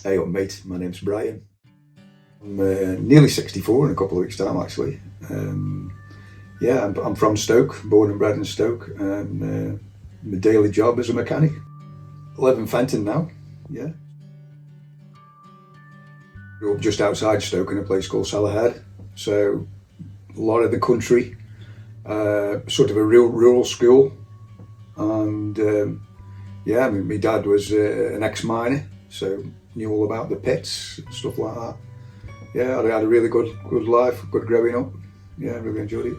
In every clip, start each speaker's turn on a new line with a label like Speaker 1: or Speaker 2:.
Speaker 1: Hey up mate, my name's Bryan. I'm nearly 64 in a couple of weeks time actually. Yeah, I'm from Stoke, born and bred in Stoke, and my daily job is a mechanic. I live in Fenton now, yeah. Grew up just outside Stoke in a place called Salahead, so a lot of the country, sort of a real rural school, and yeah, I mean, my dad was an ex-miner, so knew all about the pits, stuff like that. Yeah, I had a really good life, good growing up. Yeah, really enjoyed it.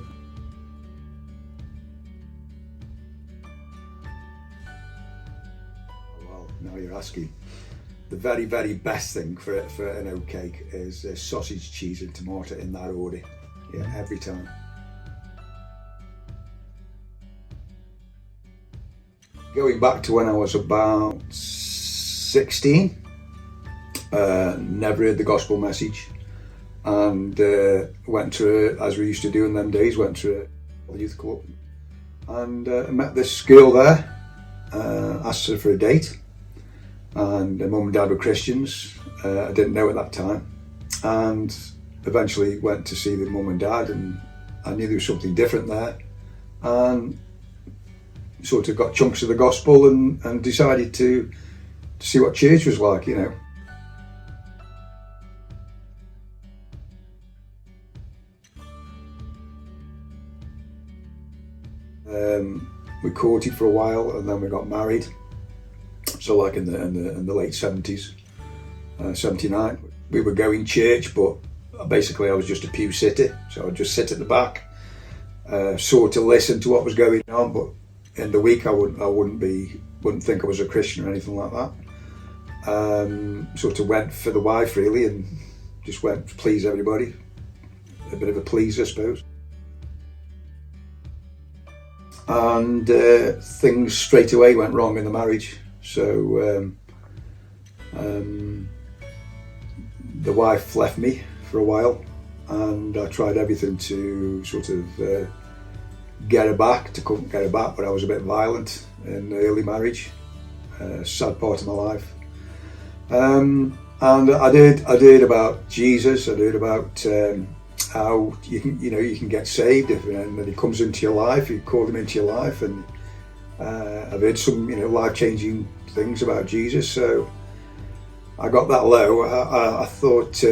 Speaker 1: Well, now you're asking. The very best thing for an oat cake is sausage, cheese, and tomato in that order. Yeah, every time. Going back to when I was about 16, never heard the gospel message, and went to, as we used to do in them days, went to a youth club, and met this girl there, asked her for a date, and mum and dad were Christians. I didn't know at that time, and eventually went to see the mum and dad, and I knew there was something different there, and sort of got chunks of the gospel, and decided to see what church was like, you know. We courted for a while, and then we got married. So, like in the late 70s, 79, we were going church, but basically I was just a pew sitter. So I'd just sit at the back, sort of listen to what was going on. But in the week, I wouldn't think I was a Christian or anything like that. Sort of went for the wife really, and just went to please everybody. A bit of a please, I suppose. And things straight away went wrong in the marriage. So the wife left me for a while, and I tried everything to sort of get her back, but I was a bit violent in the early marriage. Sad part of my life. And I did about Jesus. I did about how you can get saved if and he comes into your life. You call him into your life, and I've heard some life-changing things about Jesus. So I got that low. I thought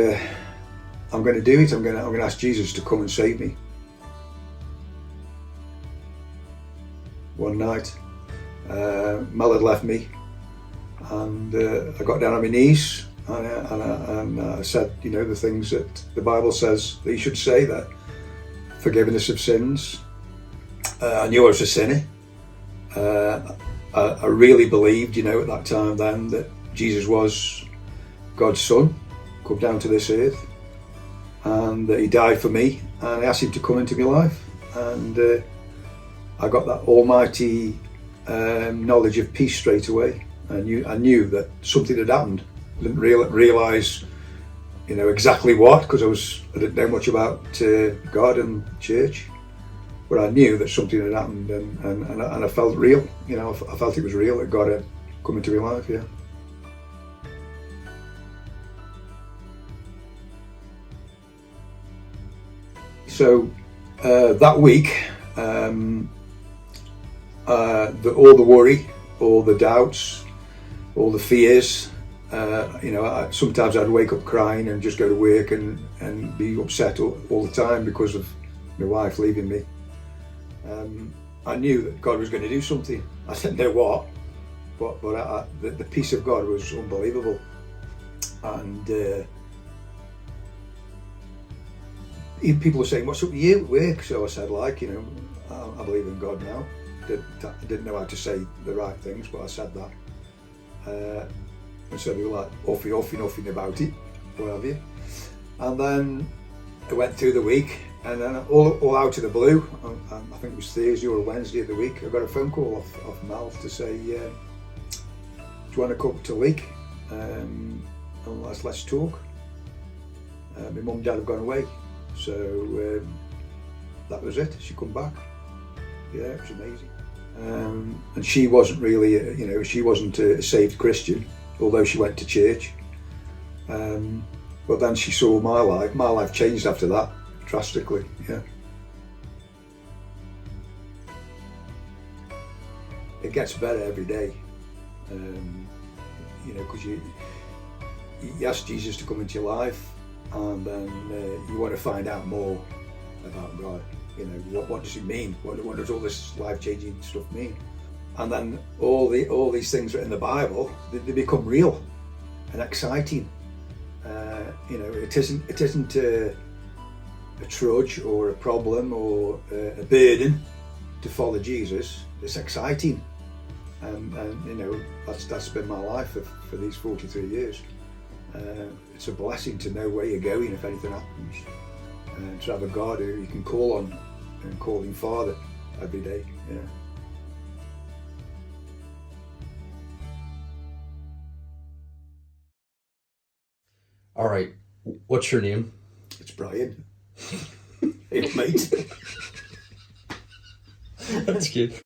Speaker 1: I'm going to do it. I'm going to ask Jesus to come and save me. One night, Mel had left me, and I got down on my knees, and I said, the things that the Bible says that you should say, that forgiveness of sins. I knew I was a sinner. I really believed, at that time then, that Jesus was God's son, come down to this earth, and that he died for me, and I asked him to come into my life, and I got that almighty knowledge of peace straight away. I knew that something had happened. I didn't realise, exactly what, because I didn't know much about God and church, but I knew that something had happened, and I felt real. I felt it was real, that God had come into my life. Yeah. So that week, all the worry, all the doubts, all the fears. Sometimes I'd wake up crying and just go to work and be upset all the time because of my wife leaving me. I knew that God was going to do something. I didn't know what, but the peace of God was unbelievable. And people were saying, "What's up with you at work?" So I said, I believe in God now. I didn't know how to say the right things, but I said that. And so they were like, offing about it, what have you. And then I went through the week, and then all out of the blue, I think it was Thursday or Wednesday of the week, I got a phone call off Mal to say, do you want to come to Leek? And let's talk. My mum and dad have gone away, so that was it. She come back. Yeah, it was amazing. And she wasn't really, she wasn't a saved Christian, although she went to church. But then she saw my life. My life changed after that drastically. Yeah. It gets better every day. Because you ask Jesus to come into your life, and then you want to find out more about God. What does it mean? What does all this life-changing stuff mean? And then all these things that are in the Bible, they become real and exciting. It isn't a trudge or a problem or a burden to follow Jesus. It's exciting, and that's been my life for these 43 years. It's a blessing to know where you're going if anything happens, and to have a God who you can call on and call him Father every day. Yeah.
Speaker 2: All right, what's your name?
Speaker 1: It's Bryan. Hey, mate.
Speaker 2: That's good.